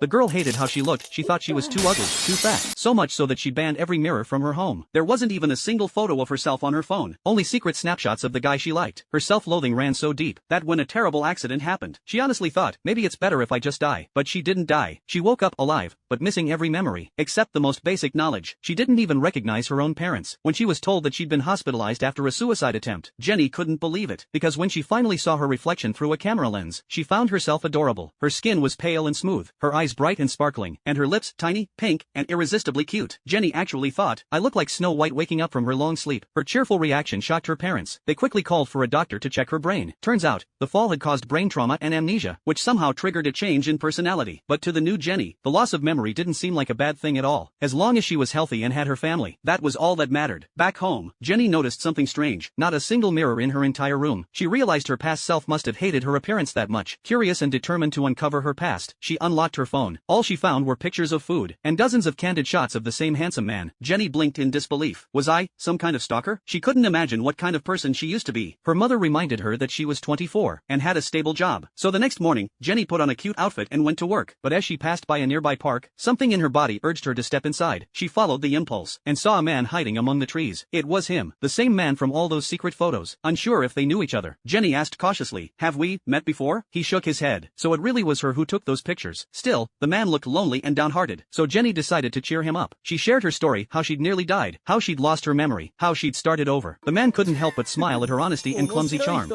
The girl hated how she looked. She thought she was too ugly, too fat. So much so that she banned every mirror from her home. There wasn't even a single photo of herself on her phone, only secret snapshots of the guy she liked. Her self-loathing ran so deep that when a terrible accident happened, she honestly thought, maybe it's better if I just die. But she didn't die. She woke up alive, but missing every memory, except the most basic knowledge. She didn't even recognize her own parents. When she was told that she'd been hospitalized after a suicide attempt, Jenny couldn't believe it, because when she finally saw her reflection through a camera lens, she found herself adorable. Her skin was pale and smooth, her eyes bright and sparkling, and her lips tiny, pink, and irresistibly cute. Jenny actually thought, I look like Snow White waking up from her long sleep. Her cheerful reaction shocked her parents. They quickly called for a doctor to check her brain. Turns out, the fall had caused brain trauma and amnesia, which somehow triggered a change in personality. But to the new Jenny, the loss of memory didn't seem like a bad thing at all. As long as she was healthy and had her family, that was all that mattered. Back home, Jenny noticed something strange. Not a single mirror in her entire room. She realized her past self must have hated her appearance that much. Curious and determined to uncover her past, she unlocked her phone. All she found were pictures of food, and dozens of candid shots of the same handsome man. Jenny blinked in disbelief. Was I some kind of stalker? She couldn't imagine what kind of person she used to be. Her mother reminded her that she was 24, and had a stable job. So the next morning, Jenny put on a cute outfit and went to work. But as she passed by a nearby park, something in her body urged her to step inside. She followed the impulse, and saw a man hiding among the trees. It was him, the same man from all those secret photos. Unsure if they knew each other, Jenny asked cautiously, have we met before? He shook his head. So it really was her who took those pictures. Still, the man looked lonely and downhearted, so Jenny decided to cheer him up. She shared her story, how she'd nearly died, how she'd lost her memory, how she'd started over. The man couldn't help but smile at her honesty and clumsy charm.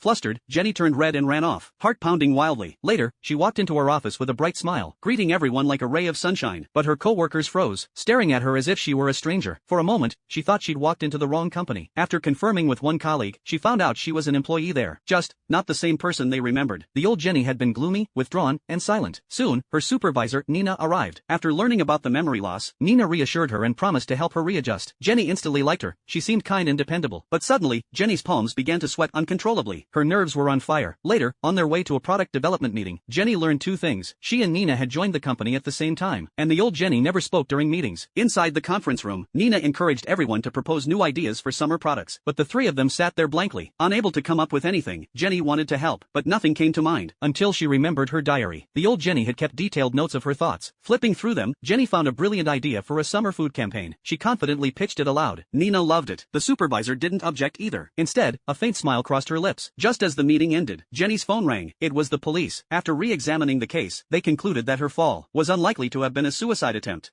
Flustered, Jenny turned red and ran off, heart pounding wildly. Later, she walked into her office with a bright smile, greeting everyone like a ray of sunshine. But her co-workers froze, staring at her as if she were a stranger. For a moment, she thought she'd walked into the wrong company. After confirming with one colleague, she found out she was an employee there. Just, not the same person they remembered. The old Jenny had been gloomy, withdrawn, and silent. Soon, her supervisor, Nina, arrived. After learning about the memory loss, Nina reassured her and promised to help her readjust. Jenny instantly liked her. She seemed kind and dependable. But suddenly, Jenny's palms began to sweat uncontrollably. Her nerves were on fire. Later, on their way to a product development meeting, Jenny learned two things. She and Nina had joined the company at the same time, and the old Jenny never spoke during meetings. Inside the conference room, Nina encouraged everyone to propose new ideas for summer products, but the three of them sat there blankly, unable to come up with anything. Jenny wanted to help, but nothing came to mind, until she remembered her diary. The old Jenny had kept detailed notes of her thoughts. Flipping through them, Jenny found a brilliant idea for a summer food campaign. She confidently pitched it aloud. Nina loved it. The supervisor didn't object either. Instead, a faint smile crossed her lips. Just as the meeting ended, Jenny's phone rang. It was the police. After re-examining the case, they concluded that her fall was unlikely to have been a suicide attempt.